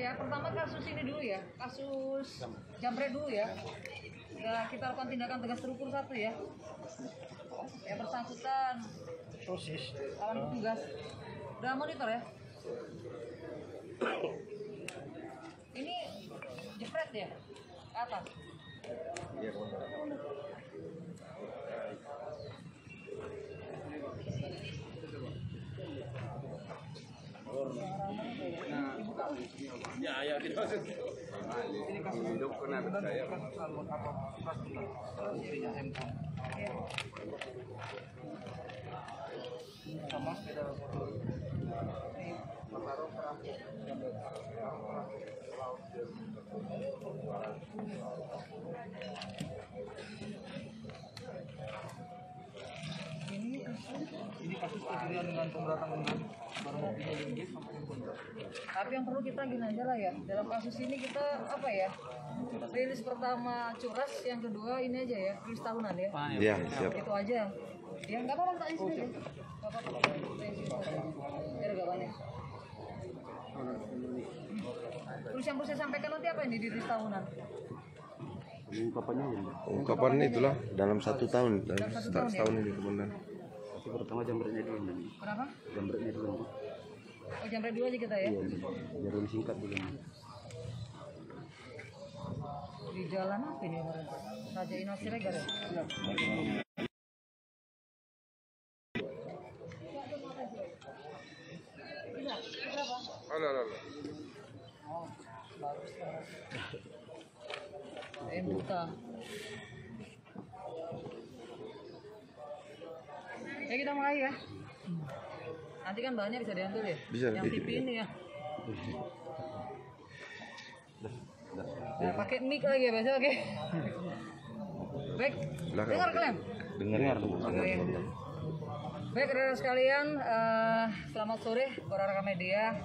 Ya, pertama kasus ini dulu ya, kasus jambret dulu ya. Kita lakukan tindakan tegas terukur 1 ya. Yang bersangkutan Sosis. lawan petugas. Udah monitor ya. Ini jepret ya, ke atas. Iya, ya kita ini kasus hidup kena percaya sama sepeda ini kasus kejadian dengan pemberatan barang buktinya tinggi sampai handphone. Tapi yang perlu kita gini aja lah ya, dalam kasus ini kita apa ya, rilis pertama curas, yang kedua ini aja ya, rilis tahunan ya. Iya, siap. Itu aja. Ya nggak apa-apa, tanya sini aja. Nggak apa-apa. Biar nggak banyak. Terus yang perlu saya sampaikan nanti apa ini di rilis tahunan? Ungkapannya itulah dalam 1 tahun, dalam Dalam 1 tahun, setahun ini komandan. Pertama jambretnya dulu. Kenapa? Jambretnya dulu. Oh, jambret dulu aja kita ya. Jarum singkat dulu. Di jalan apa ini kemarin? Raja Inal Siregar ya? Halo. Oh, bagus. Buta. Ya kita mulai ya. Nanti kan bahannya bisa diambil ya. Bisa. Yang TV ini ya. Nah, pakai mic lagi ya biasa oke. Baik. Dengar kalian? Dengar. Baik rekan sekalian, selamat sore para rekan media.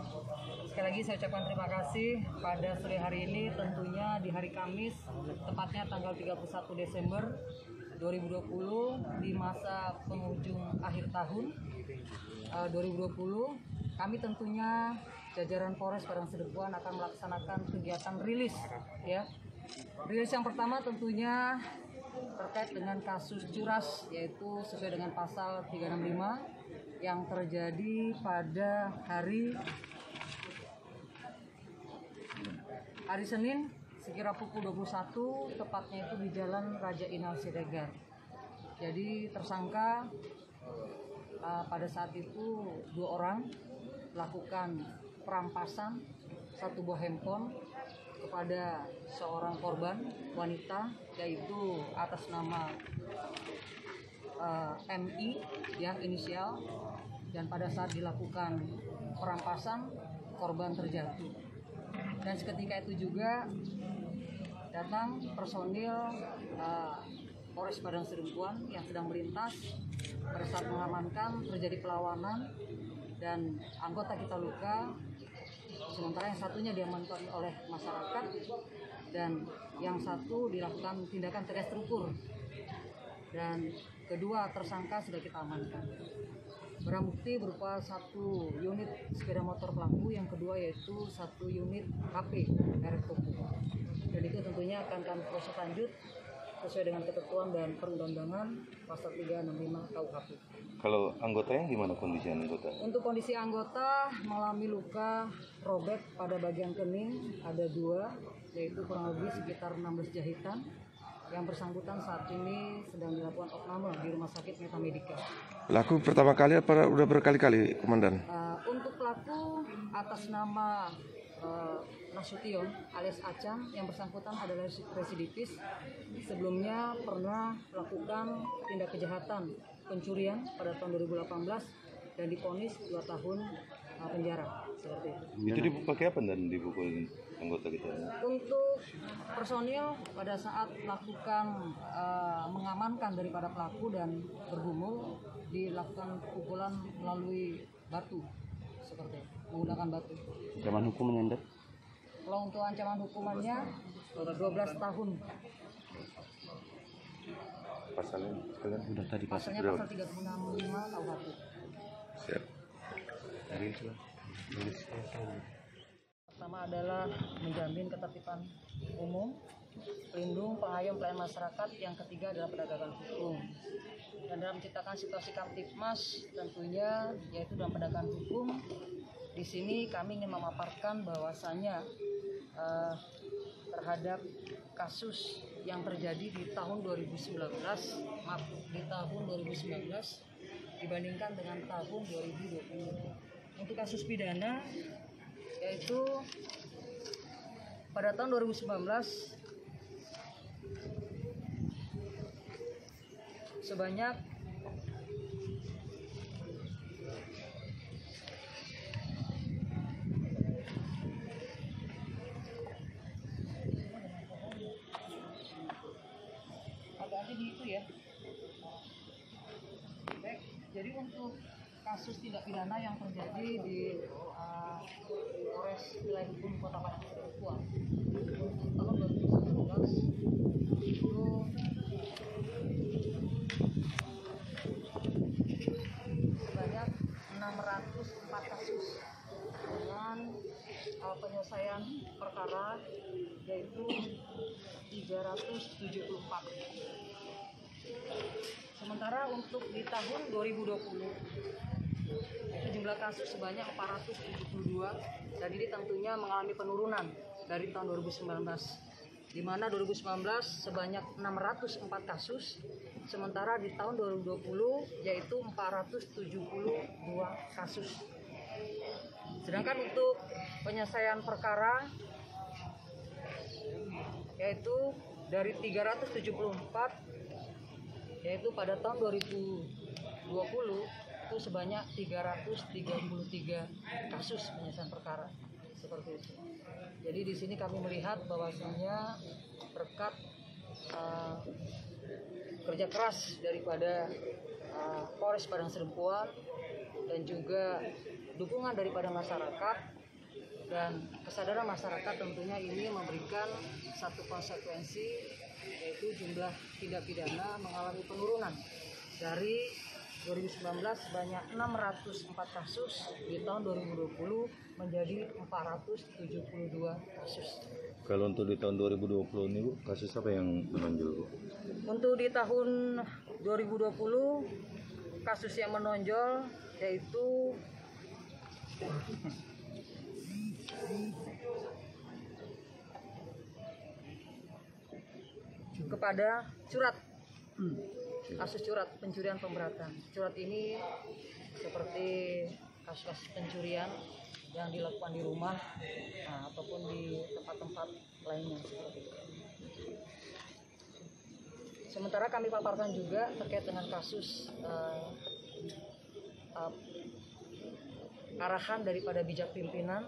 Sekali lagi saya ucapkan terima kasih pada sore hari ini, tentunya di hari Kamis, tepatnya tanggal 31 Desember 2020 di masa penghujung akhir tahun 2020, kami tentunya jajaran Polres Padang Sidempuan akan melaksanakan kegiatan rilis ya. Rilis yang pertama tentunya terkait dengan kasus curas, yaitu sesuai dengan pasal 365 yang terjadi pada hari Senin sekira pukul 21, tepatnya itu di Jalan Raja Inal Siregar. Jadi tersangka pada saat itu 2 orang melakukan perampasan 1 buah handphone kepada seorang korban wanita, yaitu atas nama MI yang inisial, dan pada saat dilakukan perampasan korban terjatuh. Dan seketika itu juga datang personil Polres Padang Sidempuan yang sedang melintas. Pada saat mengamankan terjadi perlawanan dan anggota kita luka, sementara yang satunya diamankan oleh masyarakat dan yang satu dilakukan tindakan terstruktur dan kedua tersangka sudah kita amankan. Barang bukti berupa 1 unit sepeda motor pelaku, yang kedua yaitu 1 unit HP merek Toko. Dan itu tentunya akan kami proses lanjut sesuai dengan ketentuan dan perundang-undangan pasal 365 KUHP. Kalau anggotanya gimana kondisi anggota? Untuk kondisi anggota mengalami luka robek pada bagian kening ada 2, yaitu kurang lebih sekitar 16 jahitan. Yang bersangkutan saat ini sedang dilakukan opname di Rumah Sakit Metamedika. Pelaku pertama kali apa udah berkali-kali, Komandan? Untuk pelaku atas nama Nasution alias Acang, yang bersangkutan adalah residivis. Sebelumnya pernah melakukan tindak kejahatan pencurian pada tahun 2018 dan divonis 2 tahun penjara seperti itu. Itu dipakai apa dan dipukulin anggota kita? Untuk personil pada saat melakukan mengamankan daripada pelaku dan bergumul, dilakukan pukulan melalui batu seperti itu, menggunakan batu. Ancaman hukumannya, Dek? Kalau untuk ancaman hukumannya 12 tahun. Pasalnya kalian udah tadi Pasalnya pasal 365 KUHP. Siap. Pertama adalah menjamin ketertiban umum, pelindung, pengayom pelayan masyarakat. Yang ketiga adalah penegakan hukum. Dan dalam menciptakan situasi Kamtibmas tentunya yaitu dalam penegakan hukum, di sini kami ingin memaparkan bahwasanya terhadap kasus yang terjadi di tahun 2019 dibandingkan dengan tahun 2020. Untuk kasus pidana yaitu pada tahun 2019 sebanyak Baik, jadi untuk kasus tindak pidana yang terjadi di Polres Wilayah Hukum Kota Padang Sidempuan untuk tahun 2019 itu sebanyak 604 kasus dengan penyelesaian perkara yaitu 374. Sementara untuk di tahun 2020 itu jumlah kasus sebanyak 472 dan ini tentunya mengalami penurunan dari tahun 2019, di mana 2019 sebanyak 604 kasus, sementara di tahun 2020 yaitu 472 kasus. Sedangkan untuk penyelesaian perkara yaitu dari 374 yaitu pada tahun 2020 itu sebanyak 333 kasus penyelesaian perkara seperti itu. Jadi di sini kami melihat bahwasanya berkat kerja keras daripada Polres Padang Sidempuan dan juga dukungan daripada masyarakat dan kesadaran masyarakat, tentunya ini memberikan satu konsekuensi yaitu jumlah tindak pidana mengalami penurunan dari 2019 sebanyak 604 kasus, di tahun 2020 menjadi 472 kasus. Kalau untuk di tahun 2020 ini Bu, kasus apa yang menonjol Bu? Untuk di tahun 2020 kasus yang menonjol yaitu kepada surat, kasus surat pencurian pemberatan. Surat ini seperti kasus pencurian yang dilakukan di rumah ataupun di tempat-tempat lainnya seperti itu. Sementara kami paparkan juga terkait dengan kasus arahan daripada bijak pimpinan,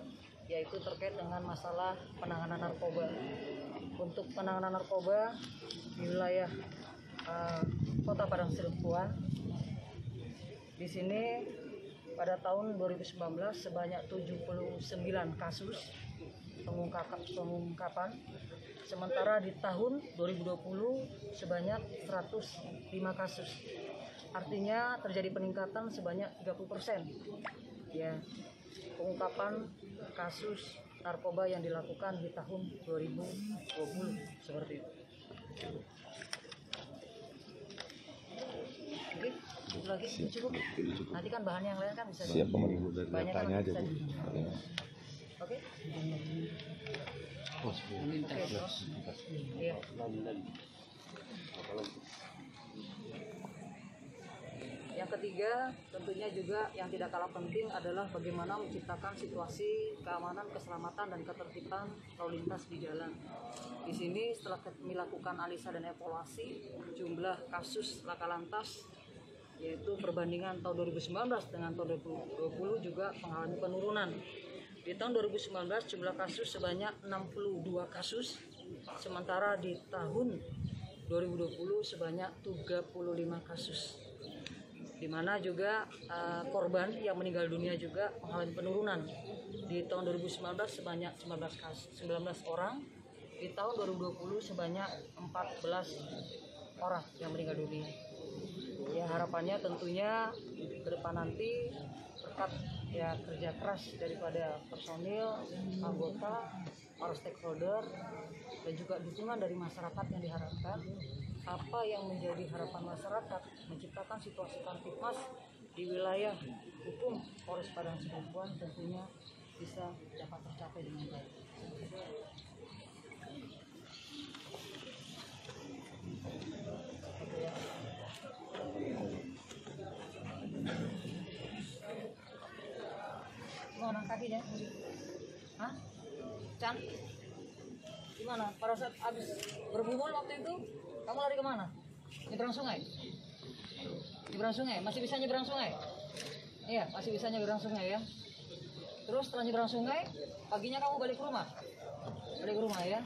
yaitu terkait dengan masalah penanganan narkoba. Untuk penanganan narkoba di wilayah Kota Padang Sidempuan, di sini pada tahun 2019 sebanyak 79 kasus pengungkapan, sementara di tahun 2020 sebanyak 105 kasus. Artinya terjadi peningkatan sebanyak 30% ya pengungkapan kasus narkoba yang dilakukan di tahun 2020 seperti itu. Oke, itu lagi cukup. Nanti kan bahan yang lain kan bisa Siap Komandan, dari banyak datanya kan aja bisa Bu. Oke. Oke, terus. Iya. Yang ketiga, tentunya juga yang tidak kalah penting adalah bagaimana menciptakan situasi keamanan, keselamatan, dan ketertiban lalu lintas di jalan. Di sini setelah kami lakukan analisa dan evaluasi jumlah kasus laka lantas, yaitu perbandingan tahun 2019 dengan tahun 2020 juga mengalami penurunan. Di tahun 2019 jumlah kasus sebanyak 62 kasus, sementara di tahun 2020 sebanyak 35 kasus. Di mana juga korban yang meninggal dunia juga mengalami penurunan. Di tahun 2019 sebanyak 19 orang, di tahun 2020 sebanyak 14 orang yang meninggal dunia. Ya, harapannya tentunya ke depan nanti berkat ya kerja keras daripada personil, anggota, para stakeholder, dan juga dukungan dari masyarakat yang diharapkan. Apa yang menjadi harapan masyarakat menciptakan situasi kamtipmas di wilayah hukum Polres Padang Sidempuan tentunya bisa dapat tercapai dengan baik. Gimana kakinya? Hah? Chan? Gimana? Pada saat habis bergumul waktu itu, kamu lari kemana? Nyebrang sungai? Nyebrang sungai? Masih bisa nyebrang sungai? Iya, masih bisa nyebrang sungai ya. Terus setelah nyebrang sungai, paginya kamu balik ke rumah? Balik ke rumah ya.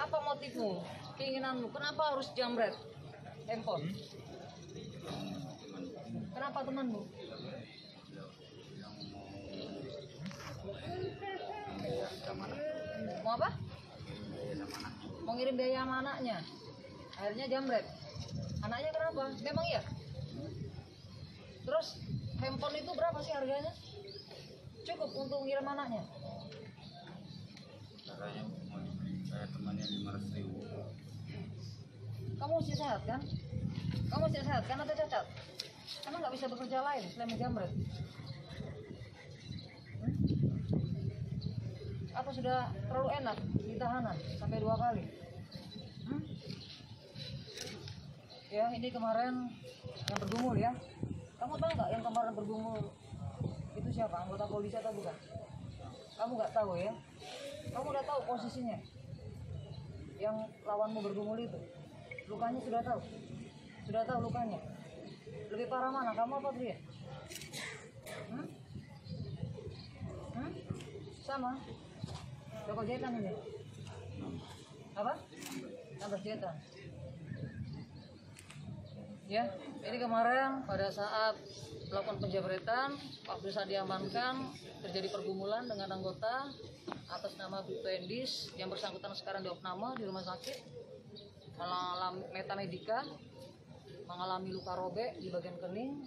Apa motifmu? Keinginanmu? Kenapa harus jamret handphone? Kenapa temanmu? Mau apa? Mau ngirim biaya sama anaknya. Akhirnya jamret. Anaknya kenapa? Memang iya. Terus handphone itu berapa sih harganya? Cukup untuk ngirim anaknya? Katanya mau dibeli saya temannya 500.000. Kamu masih sehat kan? Kamu masih sehat kan atau cacat? Kamu nggak bisa bekerja lain selain menjamret? Apa sudah terlalu enak di tahanan sampai 2 kali? Ya, ini kemarin yang bergumul ya. Kamu tahu nggak yang kemarin bergumul itu siapa? Anggota polisi atau bukan? Kamu nggak tahu ya? Kamu udah tahu posisinya? Yang lawanmu bergumul itu, lukanya sudah tahu? Sudah tahu lukanya? Lebih parah mana? Kamu apa dia? Sama? Berapa jahitan ini? Apa? 16 jahitan. Ya, ini kemarin pada saat melakukan penjabretan, waktu saat diamankan terjadi pergumulan dengan anggota atas nama Bribtu Endis yang bersangkutan sekarang diopname di rumah sakit, mengalami metamedika, mengalami luka robek di bagian kening,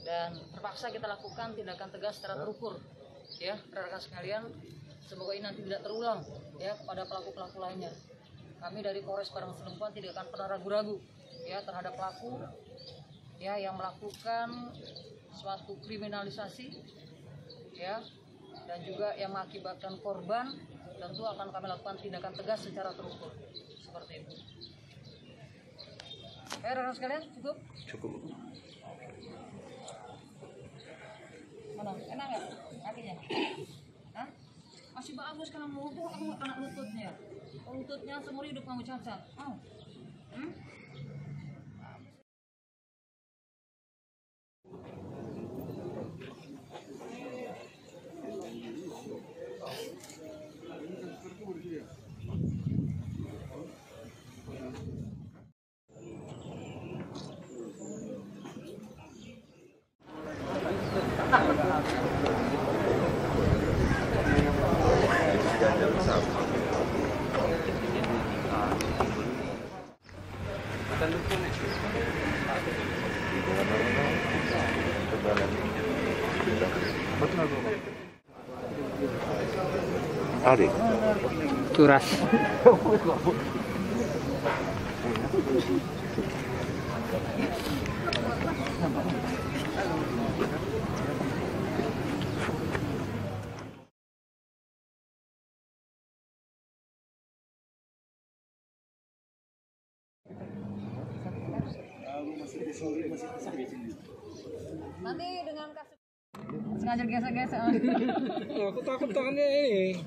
dan terpaksa kita lakukan tindakan tegas secara terukur. Ya, rekan-rekan sekalian, semoga ini nanti tidak terulang ya kepada pelaku-pelaku lainnya. Kami dari Polres Padang Sidempuan tidak akan pernah ragu-ragu ya terhadap pelaku ya yang melakukan suatu kriminalisasi ya dan juga yang mengakibatkan korban, tentu akan kami lakukan tindakan tegas secara terukur seperti itu. Rekan sekalian, cukup? Cukup. Mana? Enak nggak kakinya? Hah? Masih bagus kalau mau tuh kamu kena lututnya. Lututnya seumur hidup kamu cacat. Oh. Aldi. Curas. Nanti dengan kasus sengaja gesek-gesek. Aku takut tangannya ini.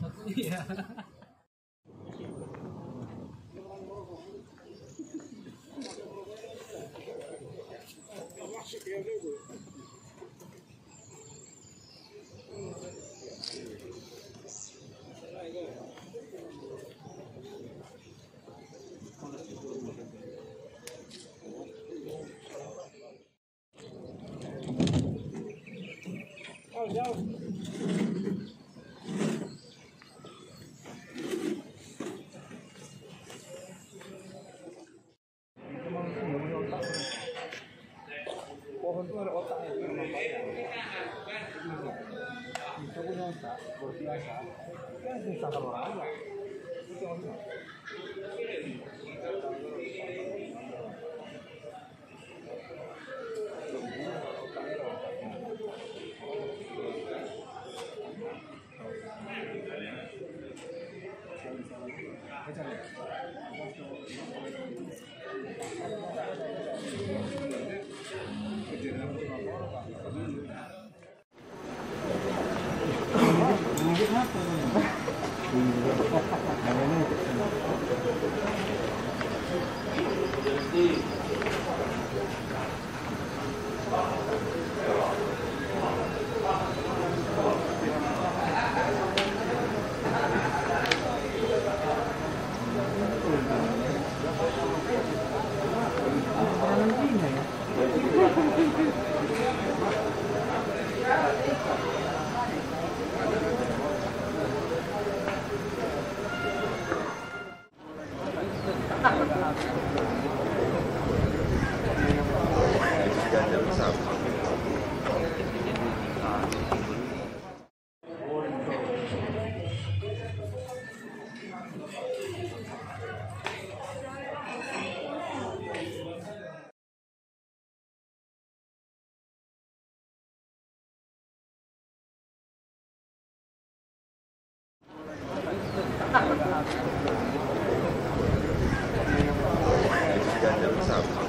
Pohon itu ada otaknya. Kita punya otak, berbiasa. Yang susah kalau orang ada. Itu maksudnya. Jangan. Jangan.